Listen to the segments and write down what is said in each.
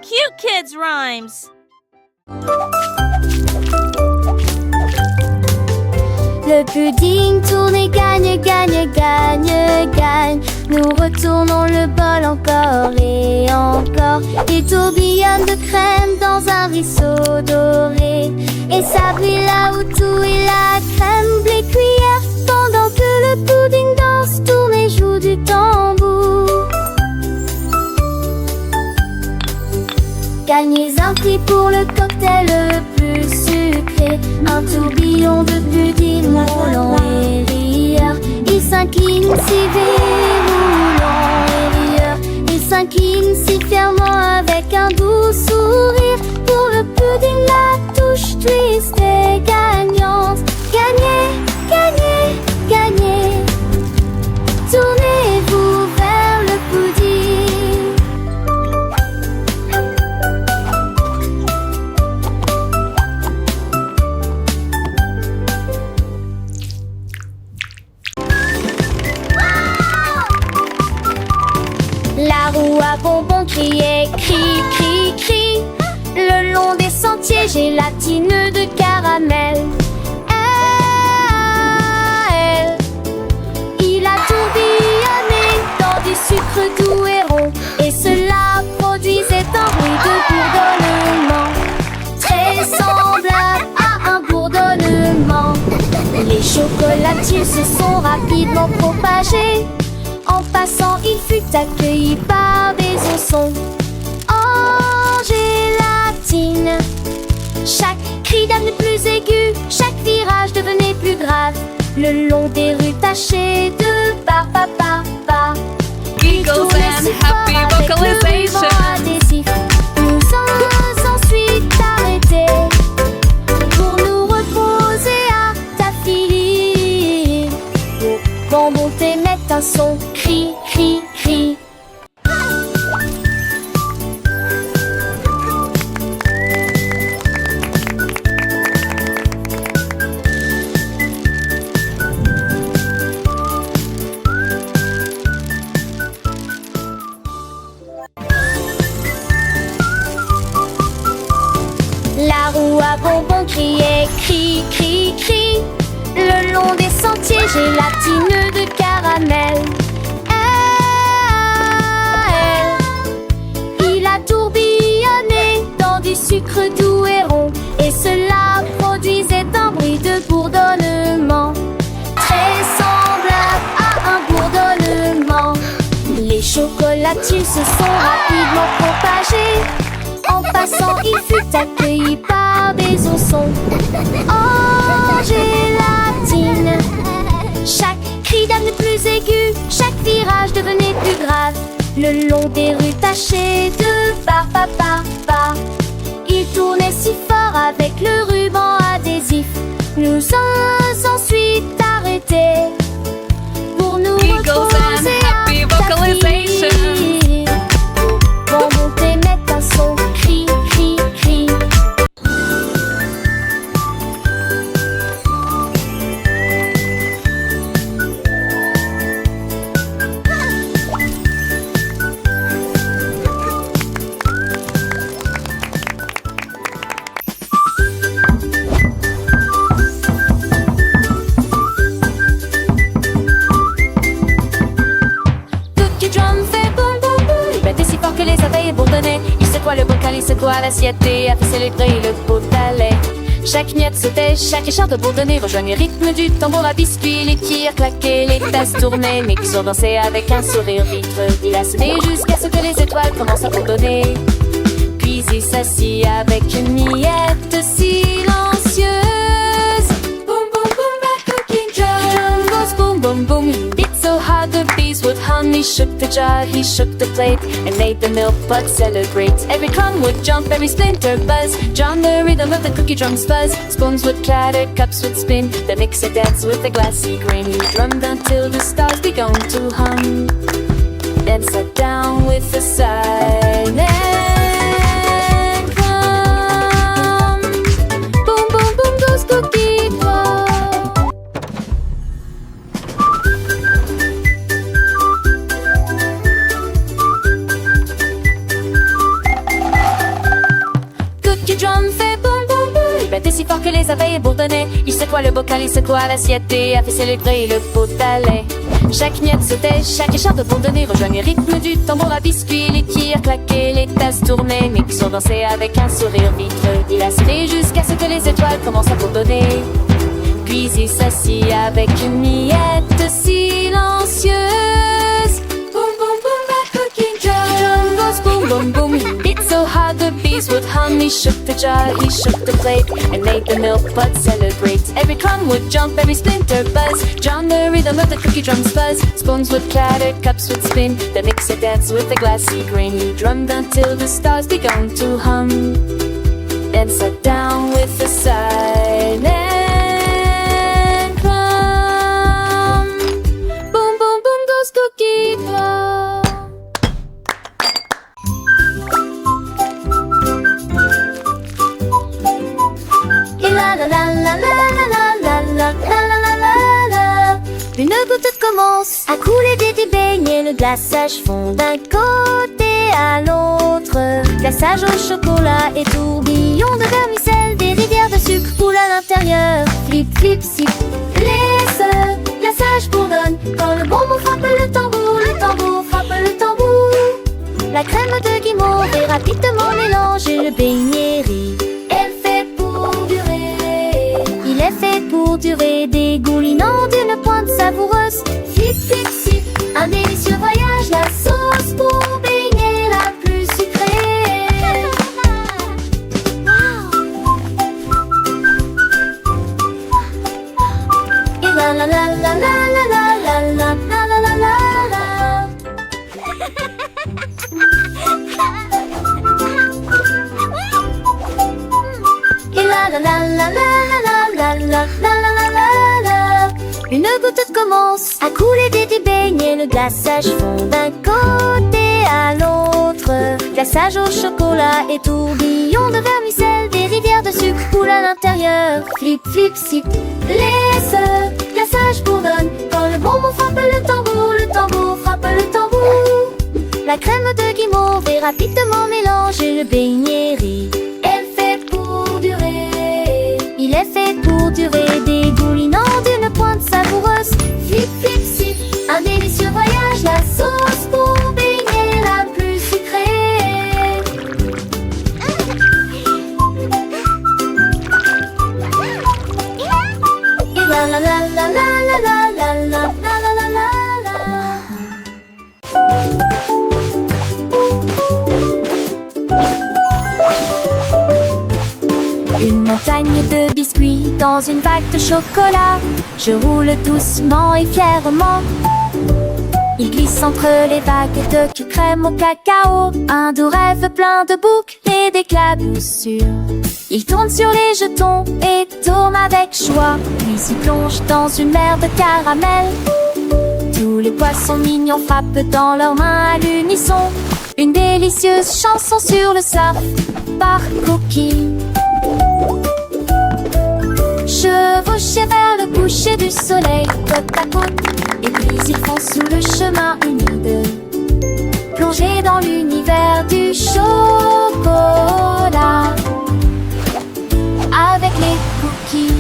cute kids' rhymes. Le pudding tourne et gagne, gagne, gagne, gagne. Nous retournons le bol encore et encore. Il tourbillonne de crème dans un ruisseau doré. Et ça brille là où tout est la crème, les cuillères. Pendant que le pudding danse, tourne et joue du tambour. Gagnez un prix pour le cocktail le plus sucré. Un tourbillon de pudding roulant et rieur. Il s'incline si roulant et rieur. Il s'incline si fièrement avec un doux sourire. Pour le pudding la touche twist est gagnante. Gagnez, gagnez, gagnez. Tournez-vous vers le pudding. La roue à bonbons criait, crie, crie, crie. Le long des sentiers gélatineux de caramel. Il a tourbillonné dans du sucre doux et rond. Et cela produisait un bruit de bourdonnement, très semblable à un bourdonnement. Les chocolatiers se sont rapidement propagés. En passant, il fut accueilli par des oursons en gélatine. Chaque cri devenait plus aigu, chaque virage devenait plus grave. Le long des rues tachées de ba. Giggles and happy vocalization. Nous sommes ensuite arrêtés pour nous reposer à tafili. Quand monter met un son, cri, cri, cri. La roue à bonbons criait, cri, cri, cri. Le long des sentiers gélatineux de caramel. Il a tourbillonné dans du sucre doux et rond. Et cela produisait un bruit de bourdonnement, très semblable à un bourdonnement. Les chocolatiers se sont rapidement propagés. En passant, il fut accueilli par des oursons en gélatine. Chaque cri devenait plus aigu, chaque virage devenait plus grave. Le long des rues tachées de ba. Il tournait si fort avec le ruban adhésif. Nous sommes ensuite arrêtés pour nous Giggles and reposer happy à vocalization. tapis. Quand monter met un son, cri, cri, cri. Cookie Drum fait boum boum boum. Il battait si fort que les abeilles bourdonnaient. Il secoua le bocal, il secoua l'assiette et a fait célébrer le pot à lait. Chaque miette sautait, chaque écharpe bourdonnait, rejoignait le rythme du tambour à biscuits. Les cuillères claquaient, les tasses tournaient, mais qui dansait avec un sourire vitre. Il a sonné jusqu'à ce que les étoiles commencent à bourdonner. Puis il s'assit avec une miette silencieuse. Boum boum boum, la cookie drum goes boom boom boom. He beat so hard the bees would hum. He shook the jar, he shook the plate, and made the milk bugs celebrate. Every crumb would jump, every splinter buzz. John the rhythm of the cookie drums buzz. Spoons would clatter, cups would spin. The mixer danced with a glassy grin. He drummed until the stars began to hum. Then sat down with a sigh. Then come. Boom boom boom goes cookie drum. fort que les abeilles bourdonnaient. Il secoua le bocal, il secoua l'assiette et a fait célébrer le pot à lait. Chaque miette sautait, chaque écharpe bourdonnait, rejoignait le rythme du tambour à biscuits. Les cuillères claquaient, les tasses tournaient, Mixo dansait avec un sourire vitreux. Il a sonné jusqu'à ce que les étoiles commencent à bourdonner. Puis il s'assit avec une miette silencieuse. Boom boom boom, that cooking drum goes boom boom boom. He beat so hard the bees would hum. He shook the jar, he shook the plate, and made the milk pot celebrate. Every crumb would jump, every splinter buzz. Drown the rhythm of the cookie drum's buzz. Spoons would clatter, cups would spin. The mixer danced with a glassy grin. He drummed until the stars began to hum. Then sat down with a silent cookie drum. Et la la la la la la la la la la la la. Une goutte commence à couler des beignets. Le glaçage fond d'un côté à l'autre. Glaçage au chocolat et tourbillon de vermicelle. Des rivières de sucre coulent à l'intérieur. Flip flip sip. Les œufs, glaçage bourdonne. Quand le bonbon frappe le tambour frappe le tambour. La crème de guimauve est rapidement mélangée. Le beignet rit. Elle fait pour durer. Il est fait pour durer, dégoulinant d'une pointe savoureuse. Flip flip sip, un délicieux voyage. La sauce pour beignet la plus sucrée. Et la la la la la la la la la la la la la. Et la la la la la la la la la la la la. Une goutte commence à couler des beignets. Le glaçage fond d'un côté à l'autre. Glaçage au chocolat et tourbillon de vermicelle. Des rivières de sucre coulent à l'intérieur. Flip flip sip. Les œufs, glaçage bourdonne. Quand le bonbon frappe le tambour frappe le tambour. La crème de guimauve est rapidement mélangée. Le beignet rit. Elle fait pour durer. Il est fait pour durer, dégoulinant d'une pointe savoureuse. Flip flip sip, un délicieux voyage. La sauce pour beignet la plus sucrée. Et la la la la la la la la la la la la la. Une montagne de biscuits dans une vague de chocolat. Je roule doucement et fièrement. Il glisse entre les vagues de crème au cacao. Un doux rêve plein de boucles et d'éclaboussures. Il tourne sur les jetons et tourne avec joie. Puis il plonge dans une mer de caramel. Tous les poissons mignons frappent dans leurs mains à l'unisson. Une délicieuse chanson sur le surf par Cookie. Chevauchés vers le coucher du soleil, côte à côte, et puis ils foncent sous le chemin humide, plongés dans l'univers du chocolat, avec les cookies.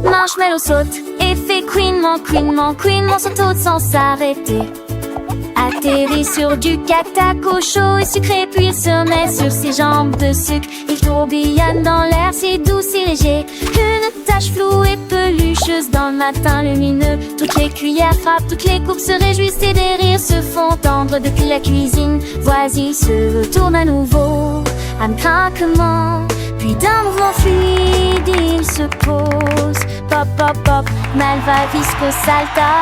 Marshmallow saute et fait couinement, couinement, couinement, saute sans s'arrêter. Atterrit sur du cactaco chaud et sucré, puis il se met sur ses jambes de sucre. Il tourbillonne dans l'air si doux, si léger. Une tache floue et pelucheuse dans le matin lumineux. Toutes les cuillères frappent, toutes les coupes se réjouissent et des rires se font entendre depuis la cuisine. Voici se retourne à nouveau, un craquement, puis d'un mouvement fluide il se pose. Pop, pop, pop, Malvavisco salta.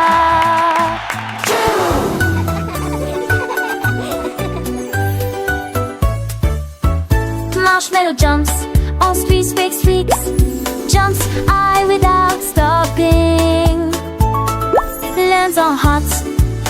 Marshmallow jumps, on squeeze, fix, fix. jumps high without stopping. Lands on hot,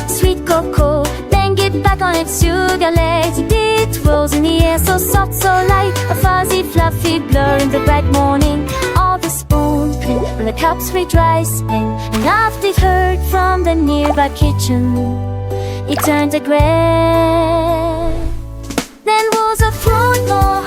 sweet cocoa, then get back on its sugar legs. It rolls in the air, so soft, so light, a fuzzy, fluffy blur in the bright morning. All the spoon print when the cups reach rice pen, and after it heard from the nearby kitchen, it turned to gray. Then was a fruit more